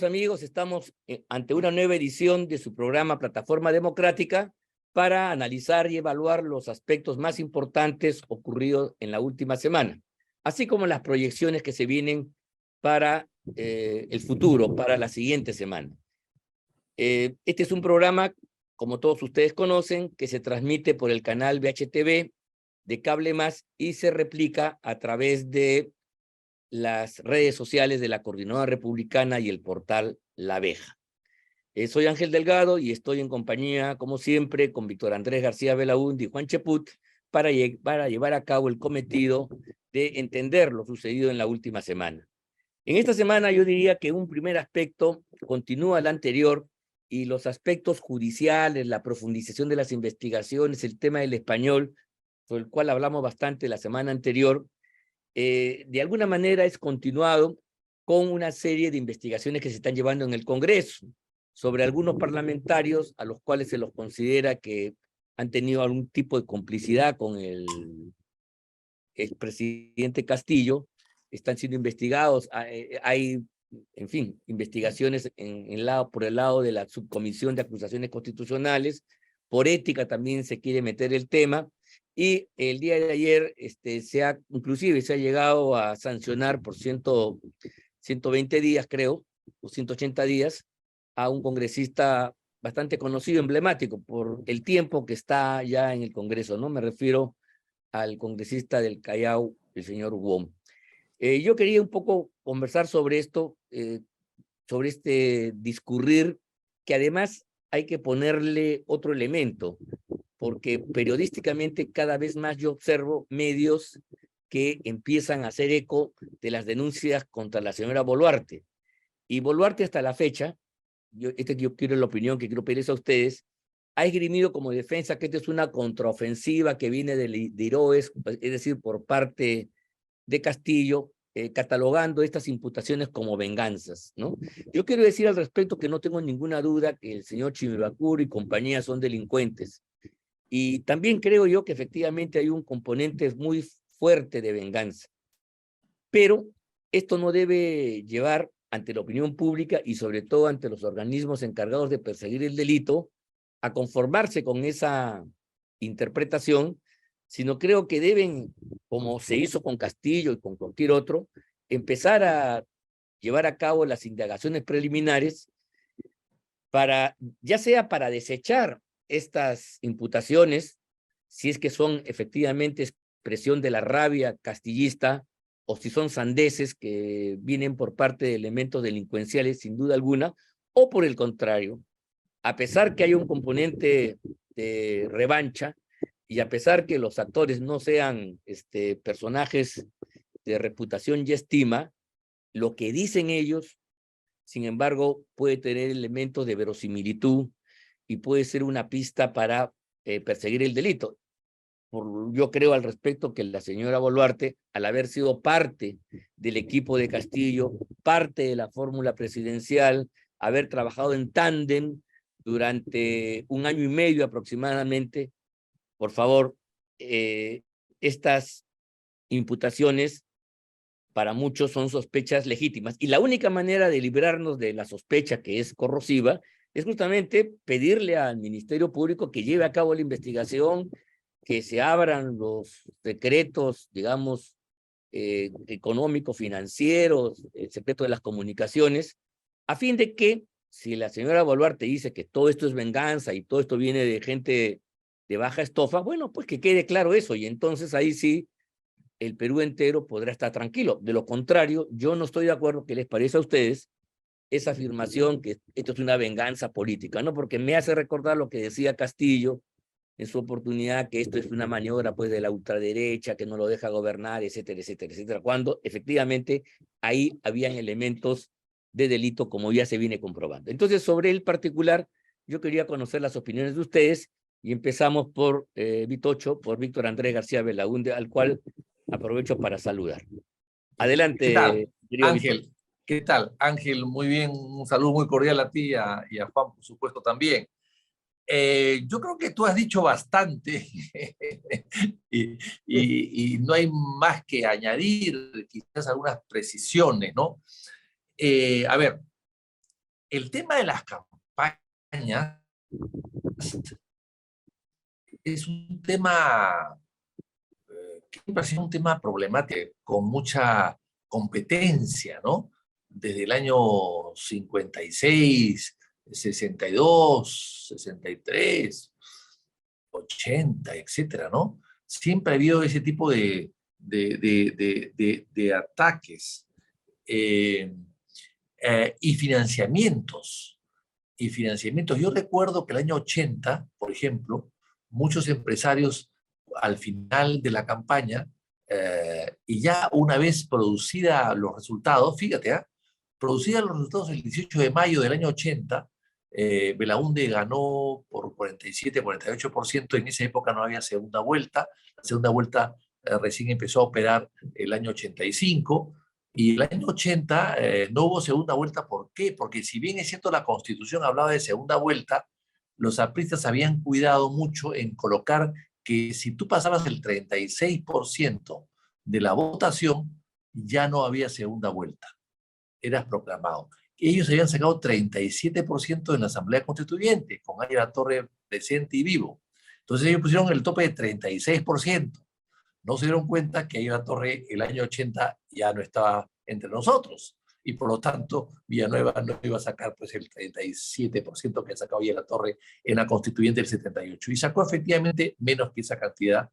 Amigos, estamos ante una nueva edición de su programa Plataforma Democrática para analizar y evaluar los aspectos más importantes ocurridos en la última semana, así como las proyecciones que se vienen para el futuro, para la siguiente semana. Este es un programa, como todos ustedes conocen, que se transmite por el canal VHTV de Cable Más y se replica a través de las redes sociales de la Coordinadora Republicana y el portal La Abeja. Soy Ángel Delgado y estoy en compañía, como siempre, con Víctor Andrés García Belaúnde y Juan Cheput para llevar a cabo el cometido de entender lo sucedido en la última semana. En esta semana yo diría que un primer aspecto continúa el anterior y los aspectos judiciales, la profundización de las investigaciones, el tema del español, sobre el cual hablamos bastante la semana anterior, de alguna manera es continuado con una serie de investigaciones que se están llevando en el Congreso sobre algunos parlamentarios a los cuales se los considera que han tenido algún tipo de complicidad con el presidente Castillo. Están siendo investigados, hay, en fin, investigaciones por el lado de la Subcomisión de Acusaciones Constitucionales, por ética también se quiere meter el tema, y el día de ayer inclusive se ha llegado a sancionar por 120 días, creo, o 180 días, a un congresista bastante conocido, emblemático, por el tiempo que está ya en el Congreso, ¿no? Me refiero al congresista del Callao, el señor Wong. Yo quería un poco conversar sobre esto, sobre este discurrir, que además hay que ponerle otro elemento, porque periodísticamente cada vez más yo observo medios que empiezan a hacer eco de las denuncias contra la señora Boluarte. Y Boluarte hasta la fecha, yo quiero la opinión que quiero pedirles a ustedes, ha esgrimido como defensa que esta es una contraofensiva que viene de Iroes, es decir, por parte de Castillo, catalogando estas imputaciones como venganzas, ¿no? Yo quiero decir al respecto que no tengo ninguna duda que el señor Chimibacuro y compañía son delincuentes. Y también creo yo que efectivamente hay un componente muy fuerte de venganza. Pero esto no debe llevar ante la opinión pública y sobre todo ante los organismos encargados de perseguir el delito a conformarse con esa interpretación, sino creo que deben, como se hizo con Castillo y con cualquier otro, empezar a llevar a cabo las indagaciones preliminares para, ya sea para desechar estas imputaciones, si es que son efectivamente expresión de la rabia castillista, o si son sandeces que vienen por parte de elementos delincuenciales, sin duda alguna, o por el contrario, a pesar que hay un componente de revancha, y a pesar que los actores no sean personajes de reputación y estima, lo que dicen ellos, sin embargo, puede tener elementos de verosimilitud y puede ser una pista para perseguir el delito. Yo creo al respecto que la señora Boluarte, al haber sido parte del equipo de Castillo, parte de la fórmula presidencial, haber trabajado en tándem durante 1 año y medio aproximadamente, por favor, estas imputaciones para muchos son sospechas legítimas. Y la única manera de librarnos de la sospecha que es corrosiva es justamente pedirle al Ministerio Público que lleve a cabo la investigación, que se abran los secretos, digamos, económicos, financieros, el secreto de las comunicaciones, a fin de que, si la señora Boluarte dice que todo esto es venganza y todo esto viene de gente de baja estofa, bueno, pues que quede claro eso, y entonces ahí sí el Perú entero podrá estar tranquilo. De lo contrario, yo no estoy de acuerdo. ¿Qué les parece a ustedes esa afirmación que esto es una venganza política? ¿No? Porque me hace recordar lo que decía Castillo en su oportunidad, que esto es una maniobra pues de la ultraderecha, que no lo deja gobernar, etcétera, etcétera, etcétera, cuando efectivamente ahí habían elementos de delito, como ya se viene comprobando. Entonces, sobre el particular, yo quería conocer las opiniones de ustedes, y empezamos por Vitocho, por Víctor Andrés García Belaúnde, al cual aprovecho para saludar. ¿Qué tal, Adelante, querido Víctor. Ángel? ¿Qué tal, Ángel? Muy bien, un saludo muy cordial a ti y a Juan, por supuesto, también. Yo creo que tú has dicho bastante y no hay más que añadir, quizás algunas precisiones, ¿no? A ver, el tema de las campañas es un tema que siempre ha sido un tema problemático, con mucha competencia, ¿no? Desde el año 56, 62, 63, 80, etcétera, ¿no? Siempre ha habido ese tipo de ataques eh, y financiamientos. Y financiamientos. Yo recuerdo que el año 80, por ejemplo, muchos empresarios al final de la campaña, y ya una vez producida los resultados, fíjate, producida los resultados el 18 de mayo del año 80, Belaúnde ganó por 47, 48%, en esa época no había segunda vuelta, la segunda vuelta recién empezó a operar el año 85, y el año 80 no hubo segunda vuelta. ¿Por qué? Porque si bien es cierto la Constitución hablaba de segunda vuelta, los apristas habían cuidado mucho en colocar que si tú pasabas el 36% de la votación, ya no había segunda vuelta. Eras proclamado. Ellos habían sacado 37% en la Asamblea Constituyente, con Ángela Torre presente y vivo. Entonces ellos pusieron el tope de 36%. No se dieron cuenta que Ángela Torre el año 80 ya no estaba entre nosotros, y por lo tanto Villanueva no iba a sacar pues el 37% que sacó Ángela Torre en la constituyente del 78, y sacó efectivamente menos que esa cantidad,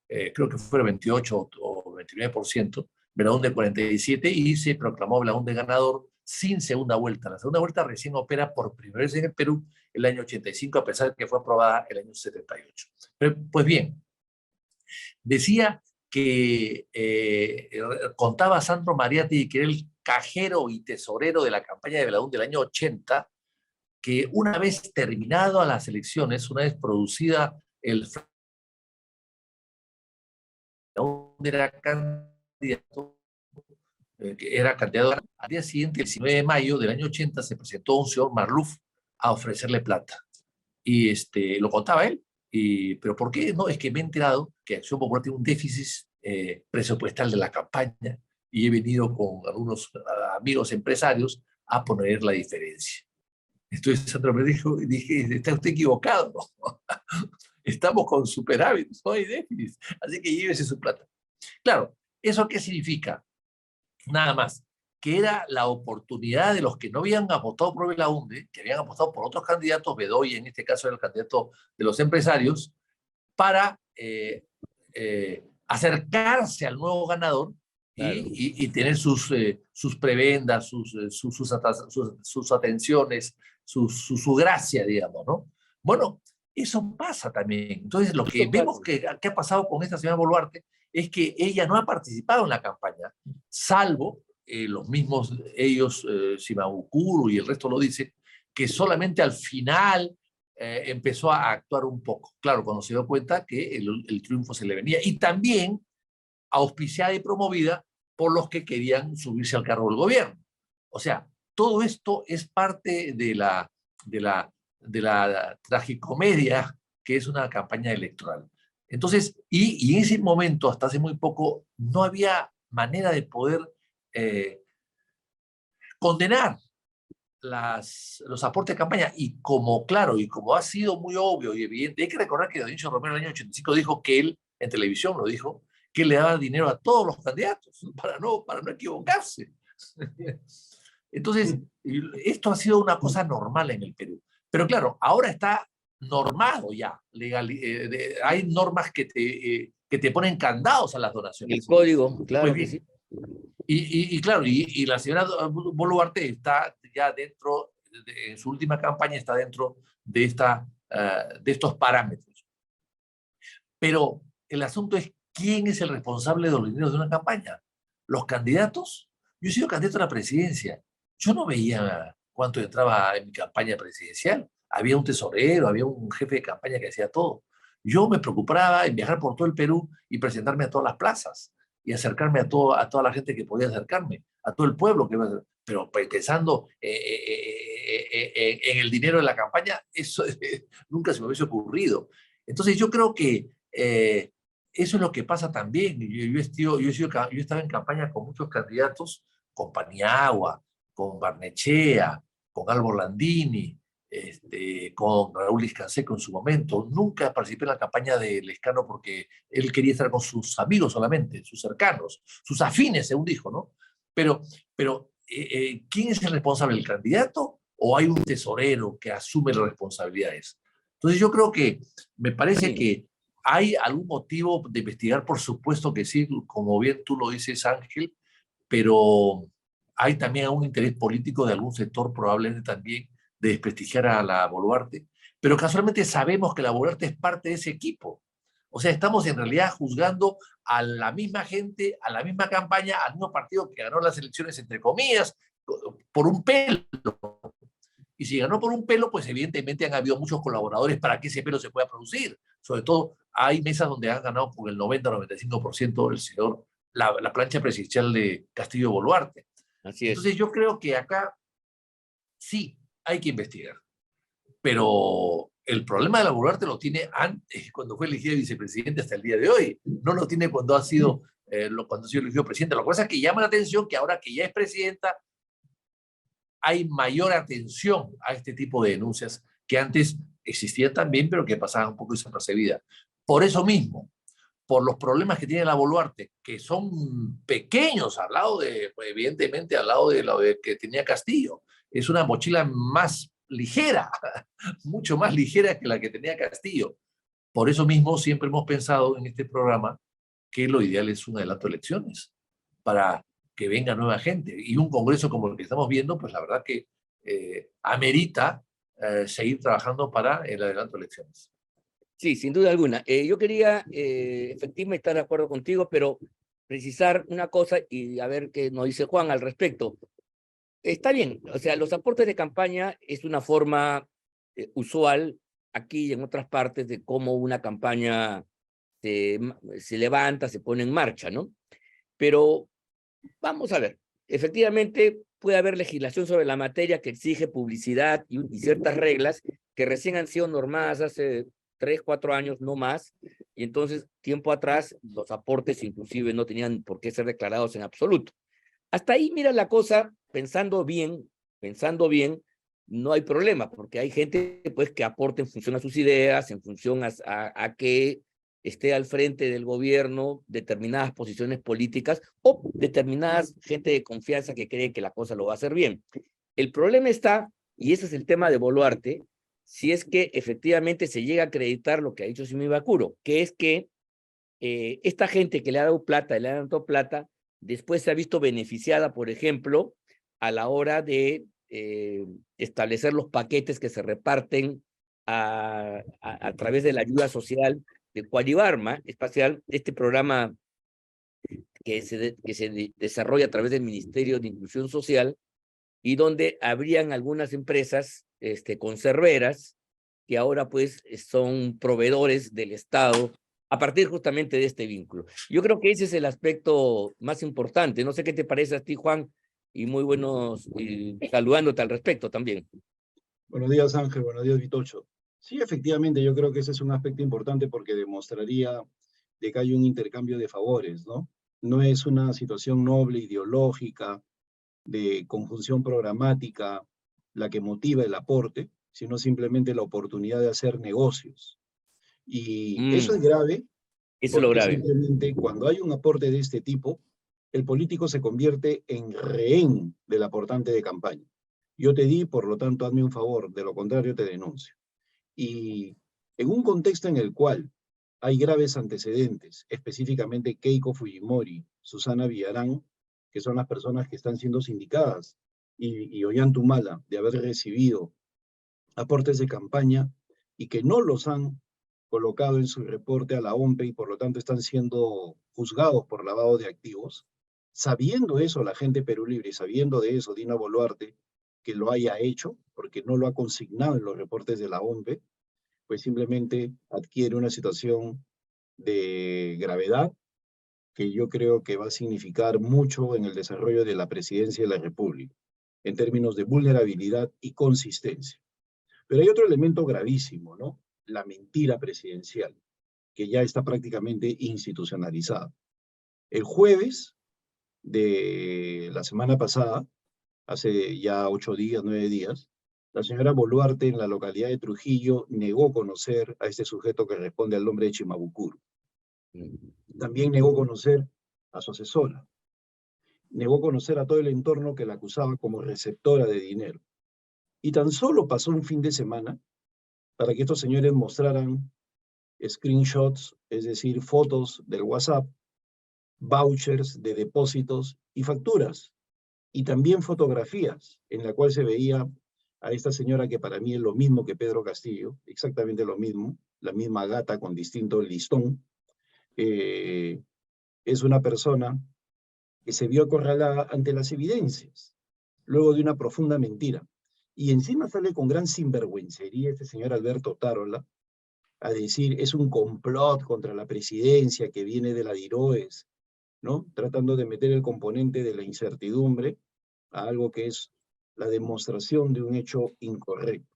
creo que fue el 28 o 29%, Belaúnde 47%, y se proclamó Belaúnde ganador sin segunda vuelta. La segunda vuelta recién opera por primera vez en el Perú el año 85, a pesar de que fue aprobada el año 78. Pero, pues bien, decía que contaba Sandro Mariatti, que era el cajero y tesorero de la campaña de Belaúnde del año 80, que una vez terminado a las elecciones, una vez producida el Belaúnde era candidato, al día siguiente, el 19 de mayo del año 80, se presentó un señor Marluf a ofrecerle plata. Y lo contaba él. Pero ¿por qué? No, es que me he enterado que Acción Popular tiene un déficit presupuestal de la campaña, y he venido con algunos amigos empresarios a poner la diferencia. Entonces Sandro me dijo, dije, está usted equivocado, ¿no? Estamos con superávit, no hay déficit, así que llévese su plata. Claro, ¿eso qué significa? Nada más, que era la oportunidad de los que no habían apostado por Belaúnde, que habían apostado por otros candidatos, Bedoya en este caso era el candidato de los empresarios, para acercarse al nuevo ganador Claro. y tener sus prebendas, sus atenciones, su gracia, digamos, ¿no? Bueno, eso pasa también. Entonces, lo que Eso vemos pasa. que ha pasado con esta señora Boluarte es que ella no ha participado en la campaña, salvo los mismos, ellos, Simabukuro y el resto lo dicen, que solamente al final empezó a actuar un poco. Claro, cuando se dio cuenta que el triunfo se le venía. Y también auspiciada y promovida por los que querían subirse al cargo del gobierno. O sea, todo esto es parte de la tragicomedia que es una campaña electoral. Entonces, y en ese momento, hasta hace muy poco, no había manera de poder eh, condenar los aportes de campaña. Y como, claro, y como ha sido muy obvio y evidente, hay que recordar que Dionisio Romero en el año 85 dijo que él, en televisión lo dijo, que él le daba dinero a todos los candidatos para no equivocarse. Entonces, esto ha sido una cosa normal en el Perú. Pero claro, ahora está normado ya. Hay normas que te ponen candados a las El donaciones. código, Pues claro que sí. bien, y claro, y la señora Boluarte está ya dentro, en su última campaña está dentro de estos parámetros. Pero el asunto es, ¿quién es el responsable de los dineros de una campaña? ¿Los candidatos? Yo he sido candidato a la presidencia. Yo no veía cuánto entraba en mi campaña presidencial. Había un tesorero, había un jefe de campaña que hacía todo. Yo me preocupaba en viajar por todo el Perú y presentarme a todas las plazas y acercarme a toda la gente que podía acercarme, a todo el pueblo. Pero pensando en el dinero de la campaña, eso nunca se me hubiese ocurrido. Entonces yo creo que eso es lo que pasa también. Yo estaba en campaña con muchos candidatos, con Paniagua, con Barnechea, con Álvaro Landini, con Raúl Iscanseco en su momento. Nunca participé en la campaña de Lescano porque él quería estar con sus amigos solamente, sus cercanos, sus afines, según dijo, ¿no? Pero ¿quién es el responsable? ¿El candidato o hay un tesorero que asume las responsabilidades? Entonces yo creo que me parece Sí. que hay algún motivo de investigar, por supuesto que sí, como bien tú lo dices, Ángel, pero hay también un interés político de algún sector, probablemente también, de desprestigiar a la Boluarte, pero casualmente sabemos que la Boluarte es parte de ese equipo. O sea, estamos en realidad juzgando a la misma gente, a la misma campaña, al mismo partido que ganó las elecciones, entre comillas, por un pelo. Y si ganó por un pelo, pues evidentemente han habido muchos colaboradores para que ese pelo se pueda producir. Sobre todo, hay mesas donde han ganado con el 90-95% el señor, la plancha presidencial de Castillo Boluarte. Así es. Entonces yo creo que acá sí hay que investigar, pero el problema de la Boluarte lo tiene antes, cuando fue elegido vicepresidente hasta el día de hoy. No lo tiene cuando ha sido, cuando ha sido elegido presidente. Lo que pasa es que llama la atención que ahora que ya es presidenta, hay mayor atención a este tipo de denuncias que antes existían también, pero que pasaban un poco desapercibidas. Por eso mismo, por los problemas que tiene la Boluarte, que son pequeños al lado de, pues, evidentemente, al lado de lo que tenía Castillo. Es una mochila más ligera, mucho más ligera que la que tenía Castillo. Por eso mismo siempre hemos pensado en este programa que lo ideal es un adelanto de elecciones para que venga nueva gente. Y un congreso como el que estamos viendo, pues la verdad que amerita seguir trabajando para el adelanto de elecciones. Sí, sin duda alguna. Yo quería efectivamente estar de acuerdo contigo, pero precisar una cosa y a ver qué nos dice Juan al respecto. Está bien, o sea, los aportes de campaña es una forma usual aquí y en otras partes de cómo una campaña se levanta, se pone en marcha, ¿no? Pero vamos a ver, efectivamente puede haber legislación sobre la materia que exige publicidad y ciertas reglas que recién han sido normadas hace 3, 4 años, no más, y entonces tiempo atrás los aportes inclusive no tenían por qué ser declarados en absoluto. Hasta ahí, mira la cosa, pensando bien, no hay problema, porque hay gente pues que aporta en función a sus ideas, en función a que esté al frente del gobierno determinadas posiciones políticas o determinadas gente de confianza que cree que la cosa lo va a hacer bien. El problema está, y ese es el tema de Boluarte, si es que efectivamente se llega a acreditar lo que ha dicho Simi Bakuro, que es que esta gente que le ha dado plata, le ha dado plata, después se ha visto beneficiada, por ejemplo, a la hora de establecer los paquetes que se reparten a través de la ayuda social de Cuaribarma, espacial, este programa que se desarrolla a través del Ministerio de Inclusión Social y donde habrían algunas empresas conserveras que ahora pues son proveedores del Estado a partir justamente de este vínculo. Yo creo que ese es el aspecto más importante. No sé qué te parece a ti, Juan, y muy buenos, saludándote al respecto también. Buenos días, Ángel. Buenos días, Vitocho. Sí, efectivamente, yo creo que ese es un aspecto importante porque demostraría de que hay un intercambio de favores, ¿no? No es una situación noble, ideológica, de conjunción programática, la que motiva el aporte, sino simplemente la oportunidad de hacer negocios. Y eso es grave Eso es lo porque grave. simplemente cuando hay un aporte de este tipo, el político se convierte en rehén del aportante de campaña. Yo te di, por lo tanto, hazme un favor, de lo contrario te denuncio. Y en un contexto en el cual hay graves antecedentes, específicamente Keiko Fujimori, Susana Villarán, que son las personas que están siendo sindicadas, y Ollantumala, de haber recibido aportes de campaña y que no los han colocado en su reporte a la OMPE y por lo tanto están siendo juzgados por lavado de activos. Sabiendo eso, la gente de Perú Libre, y sabiendo de eso, Dina Boluarte, que lo haya hecho, porque no lo ha consignado en los reportes de la OMPE, pues simplemente adquiere una situación de gravedad que yo creo que va a significar mucho en el desarrollo de la presidencia de la República, en términos de vulnerabilidad y consistencia. Pero hay otro elemento gravísimo, ¿no? La mentira presidencial, que ya está prácticamente institucionalizada. El jueves de la semana pasada, hace ya 8 días, 9 días, la señora Boluarte en la localidad de Trujillo negó conocer a este sujeto que responde al nombre de Chimabucuro. También negó conocer a su asesora. Negó conocer a todo el entorno que la acusaba como receptora de dinero. Y tan solo pasó un fin de semana para que estos señores mostraran screenshots, es decir, fotos del WhatsApp, vouchers de depósitos y facturas, y también fotografías en la cual se veía a esta señora que para mí es lo mismo que Pedro Castillo, exactamente lo mismo, la misma gata con distinto listón. Es una persona que se vio acorralada ante las evidencias, luego de una profunda mentira. Y encima sale con gran sinvergüencería este señor Alberto Tarola a decir es un complot contra la presidencia que viene de la DIROES, ¿no? Tratando de meter el componente de la incertidumbre a algo que es la demostración de un hecho incorrecto.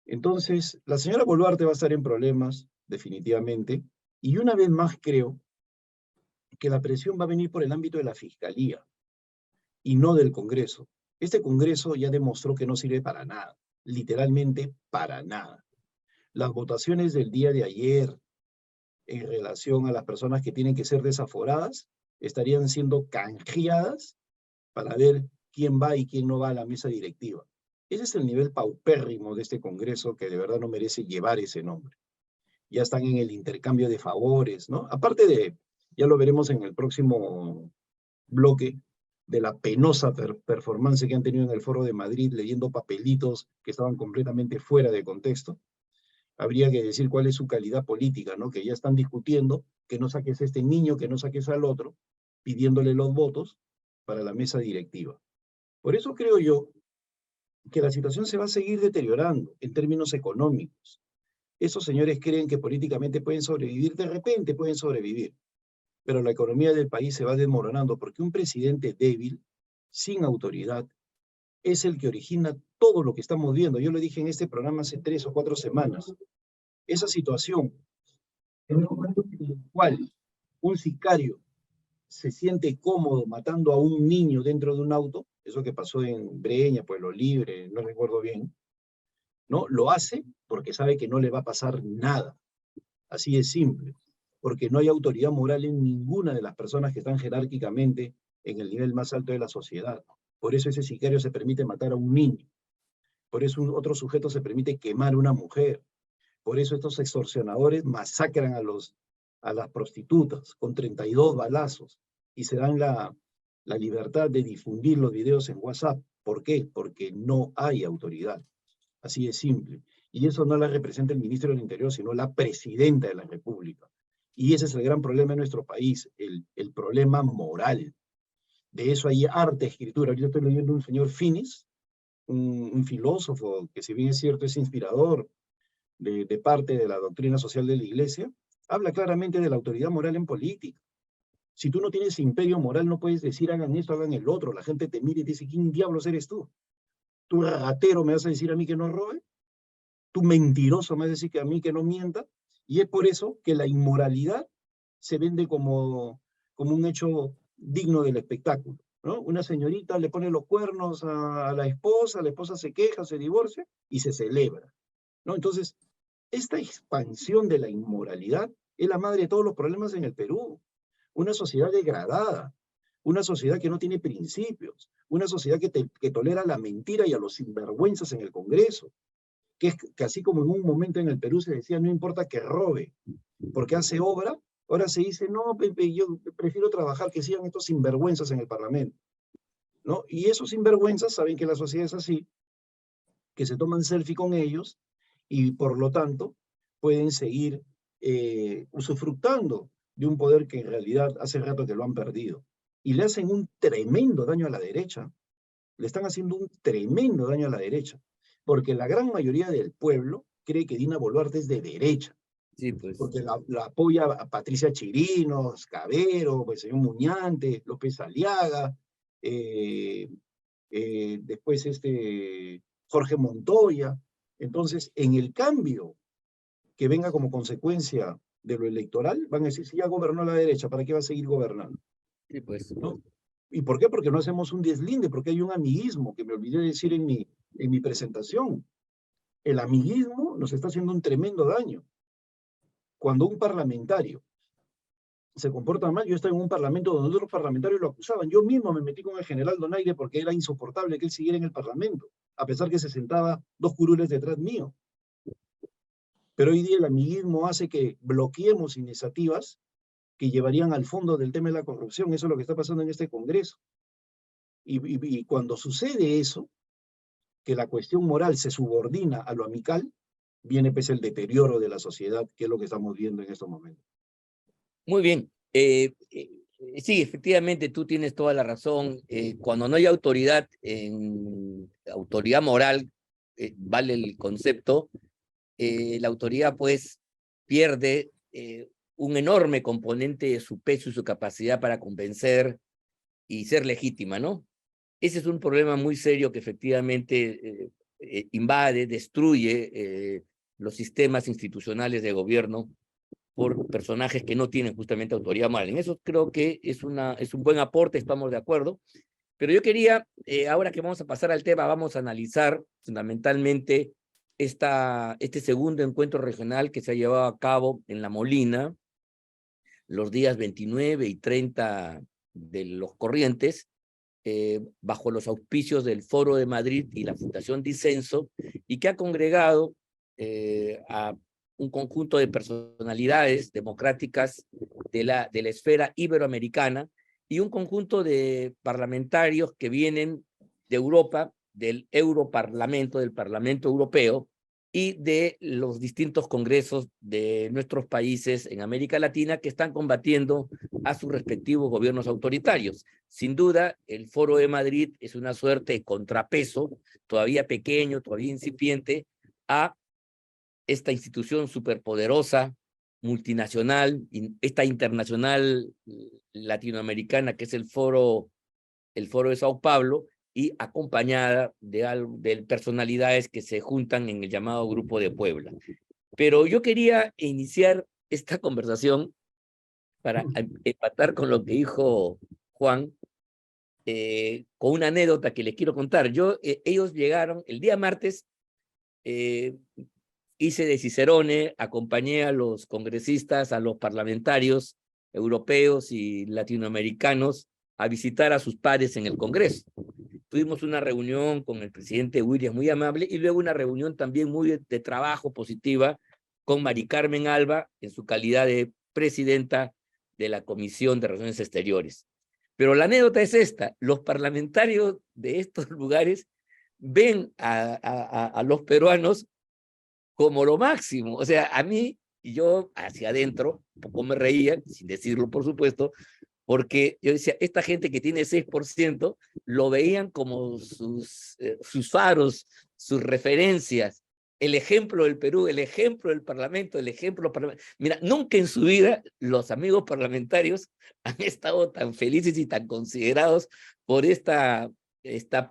Entonces, la señora Boluarte va a estar en problemas, definitivamente, y una vez más creo que la presión va a venir por el ámbito de la Fiscalía y no del Congreso. Este Congreso ya demostró que no sirve para nada, literalmente para nada. Las votaciones del día de ayer en relación a las personas que tienen que ser desaforadas estarían siendo canjeadas para ver quién va y quién no va a la mesa directiva. Ese es el nivel paupérrimo de este Congreso que de verdad no merece llevar ese nombre. Ya están en el intercambio de favores, ¿no? Aparte de, ya lo veremos en el próximo bloque, de la penosa performance que han tenido en el Foro de Madrid leyendo papelitos que estaban completamente fuera de contexto. Habría que decir cuál es su calidad política, ¿no? Que ya están discutiendo que no saques a este niño, que no saques al otro, pidiéndole los votos para la mesa directiva. Por eso creo yo que la situación se va a seguir deteriorando en términos económicos. Esos señores creen que políticamente pueden sobrevivir, de repente pueden sobrevivir, pero la economía del país se va desmoronando porque un presidente débil, sin autoridad, es el que origina todo lo que estamos viendo. Yo lo dije en este programa hace 3 o 4 semanas. Esa situación, en un momento en el cual un sicario se siente cómodo matando a un niño dentro de un auto, eso que pasó en Breña, Pueblo Libre, no recuerdo bien, ¿no? Lo hace porque sabe que no le va a pasar nada. Así es simple. Porque no hay autoridad moral en ninguna de las personas que están jerárquicamente en el nivel más alto de la sociedad. Por eso ese sicario se permite matar a un niño. Por eso otro sujeto se permite quemar a una mujer. Por eso estos extorsionadores masacran a las prostitutas con 32 balazos y se dan la libertad de difundir los videos en WhatsApp. ¿Por qué? Porque no hay autoridad. Así de simple. Y eso no la representa el ministro del Interior, sino la presidenta de la República. Y ese es el gran problema de nuestro país, el problema moral. De eso hay arte, escritura. Yo estoy leyendo un señor Finis, un filósofo que si bien es cierto es inspirador de parte de la doctrina social de la Iglesia, habla claramente de la autoridad moral en política. Si tú no tienes imperio moral, no puedes decir hagan esto, hagan el otro. La gente te mira y te dice, ¿quién diablos eres tú? ¿Tú ratero me vas a decir a mí que no robe? ¿Tú mentiroso me vas a decir que a mí que no mienta? Y es por eso que la inmoralidad se vende como un hecho digno del espectáculo, ¿no? Una señorita le pone los cuernos a la esposa se queja, se divorcia y se celebra, ¿no? Entonces, esta expansión de la inmoralidad es la madre de todos los problemas en el Perú. Una sociedad degradada, una sociedad que no tiene principios, una sociedad que tolera la mentira y a los sinvergüenzas en el Congreso, que así como en un momento en el Perú se decía no importa que robe, porque hace obra, ahora se dice no, yo prefiero trabajar que sigan estos sinvergüenzas en el Parlamento, ¿no? Y esos sinvergüenzas saben que la sociedad es así, que se toman selfie con ellos y por lo tanto pueden seguir usufructando de un poder que en realidad hace rato que lo han perdido. Y le hacen un tremendo daño a la derecha. Le están haciendo un tremendo daño a la derecha. Porque la gran mayoría del pueblo cree que Dina Boluarte es de derecha. Sí, pues. Porque la apoya a Patricia Chirinos, Cabero, pues, el señor Muñante, López Aliaga, después Jorge Montoya. Entonces, en el cambio que venga como consecuencia de lo electoral, van a decir, si ya gobernó la derecha, ¿para qué va a seguir gobernando? Sí, pues. ¿No? ¿Y por qué? Porque no hacemos un deslinde, porque hay un amiguismo, que me olvidé decir en mi presentación. El amiguismo nos está haciendo un tremendo daño. Cuando un parlamentario se comporta mal, yo estaba en un parlamento donde otros parlamentarios lo acusaban. Yo mismo me metí con el general Donaire porque era insoportable que él siguiera en el parlamento, a pesar que se sentaba 2 curules detrás mío. Pero hoy día el amiguismo hace que bloqueemos iniciativas que llevarían al fondo del tema de la corrupción. Eso es lo que está pasando en este Congreso. Y cuando sucede eso, que la cuestión moral se subordina a lo amical, viene pues el deterioro de la sociedad, que es lo que estamos viendo en estos momentos. Muy bien. Sí, efectivamente, tú tienes toda la razón. Cuando no hay autoridad, autoridad moral, vale el concepto, la autoridad pues pierde un enorme componente de su peso y su capacidad para convencer y ser legítima, ¿no? Ese es un problema muy serio que efectivamente invade, destruye los sistemas institucionales de gobierno por personajes que no tienen justamente autoridad moral. En eso creo que es un buen aporte, estamos de acuerdo. Pero yo quería, ahora que vamos a pasar al tema, vamos a analizar fundamentalmente este segundo encuentro regional que se ha llevado a cabo en La Molina, los días 29 y 30 de los corrientes, bajo los auspicios del Foro de Madrid y la Fundación Disenso, y que ha congregado a un conjunto de personalidades democráticas de la esfera iberoamericana y un conjunto de parlamentarios que vienen de Europa, del Europarlamento, del Parlamento Europeo, y de los distintos congresos de nuestros países en América Latina que están combatiendo a sus respectivos gobiernos autoritarios. Sin duda, el Foro de Madrid es una suerte de contrapeso, todavía pequeño, todavía incipiente, a esta institución superpoderosa, multinacional, esta internacional latinoamericana que es el Foro de Sao Paulo, y acompañada de personalidades que se juntan en el llamado Grupo de Puebla. Pero yo quería iniciar esta conversación para empatar con lo que dijo Juan, con una anécdota que les quiero contar. Ellos llegaron el día martes, hice de Cicerone, acompañé a los congresistas, a los parlamentarios europeos y latinoamericanos a visitar a sus pares en el Congreso. Tuvimos una reunión con el presidente Williams muy amable y luego una reunión también muy de trabajo positiva con Mari Carmen Alba en su calidad de presidenta de la Comisión de Relaciones Exteriores. Pero la anécdota es esta: los parlamentarios de estos lugares ven a los peruanos como lo máximo. O sea, a mí, y yo hacia adentro, un poco me reía, sin decirlo por supuesto, porque yo decía, esta gente que tiene 6% lo veían como sus faros, sus referencias, el ejemplo del Perú, el ejemplo del Parlamento, el ejemplo... Mira, nunca en su vida los amigos parlamentarios han estado tan felices y tan considerados por esta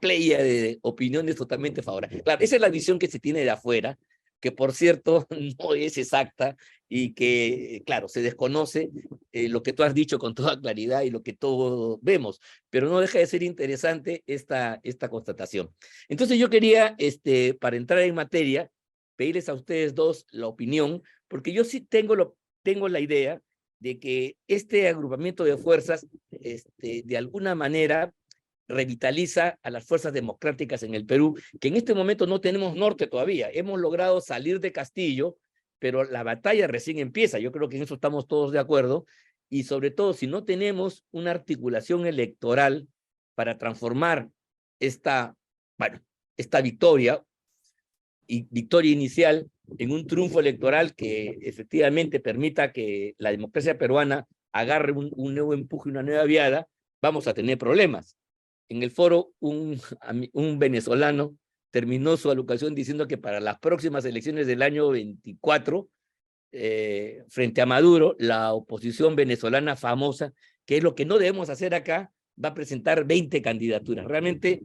playa de opiniones totalmente favorables. Claro, esa es la visión que se tiene de afuera, que por cierto no es exacta y que, claro, se desconoce lo que tú has dicho con toda claridad y lo que todos vemos, pero no deja de ser interesante esta constatación. Entonces yo quería, para entrar en materia, pedirles a ustedes dos la opinión, porque yo sí tengo la idea de que este agrupamiento de fuerzas, de alguna manera, revitaliza a las fuerzas democráticas en el Perú, que en este momento no tenemos norte todavía. Hemos logrado salir de Castillo, pero la batalla recién empieza. Yo creo que en eso estamos todos de acuerdo. Y sobre todo, si no tenemos una articulación electoral para transformar esta victoria inicial en un triunfo electoral que efectivamente permita que la democracia peruana agarre un nuevo empuje, una nueva viada, vamos a tener problemas. En el foro, un venezolano terminó su alocución diciendo que para las próximas elecciones del año 24, frente a Maduro, la oposición venezolana famosa, que es lo que no debemos hacer acá, va a presentar 20 candidaturas. Realmente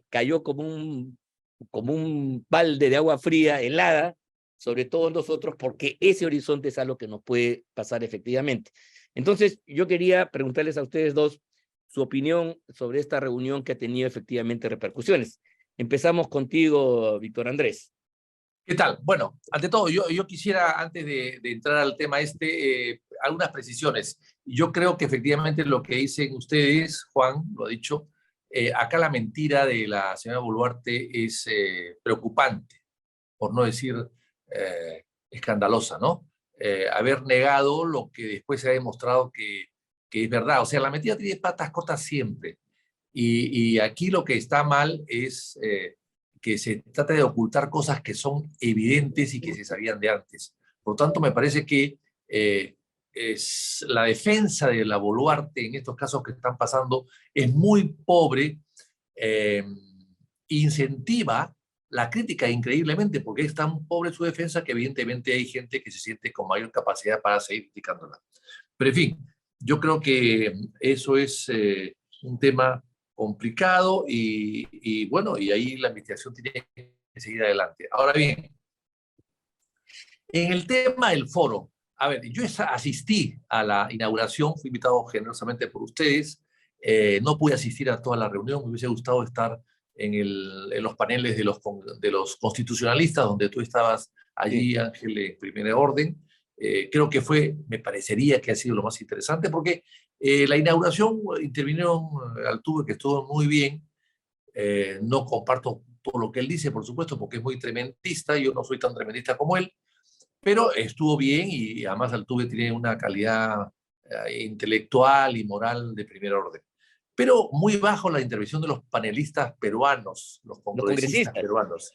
cayó como un balde de agua fría, helada, sobre todos nosotros, porque ese horizonte es algo que nos puede pasar efectivamente. Entonces, yo quería preguntarles a ustedes dos, su opinión sobre esta reunión que ha tenido efectivamente repercusiones. Empezamos contigo, Víctor Andrés. ¿Qué tal? Bueno, ante todo, yo quisiera, antes de entrar al tema algunas precisiones. Yo creo que efectivamente lo que dicen ustedes, Juan lo ha dicho, acá la mentira de la señora Boluarte es preocupante, por no decir escandalosa, ¿no? Haber negado lo que después se ha demostrado que es verdad. O sea, la mentira tiene patas cortas siempre. Y aquí lo que está mal es que se trata de ocultar cosas que son evidentes y que se sabían de antes. Por lo tanto, me parece que es la defensa de la Boluarte en estos casos que están pasando es muy pobre, incentiva la crítica increíblemente, porque es tan pobre su defensa que evidentemente hay gente que se siente con mayor capacidad para seguir criticándola. Pero en fin, yo creo que eso es un tema complicado y bueno, y ahí la investigación tiene que seguir adelante. Ahora bien, en el tema del foro, a ver, yo asistí a la inauguración, fui invitado generosamente por ustedes, no pude asistir a toda la reunión, me hubiese gustado estar en los paneles de los constitucionalistas, donde tú estabas allí, Ángel, en primer orden. Creo que me parecería que ha sido lo más interesante, porque la inauguración intervinieron Altuve, que estuvo muy bien. No comparto todo lo que él dice, por supuesto, porque es muy tremendista, yo no soy tan tremendista como él, pero estuvo bien y además Altuve tiene una calidad intelectual y moral de primer orden. Pero muy bajo la intervención de los panelistas peruanos, los congresistas peruanos.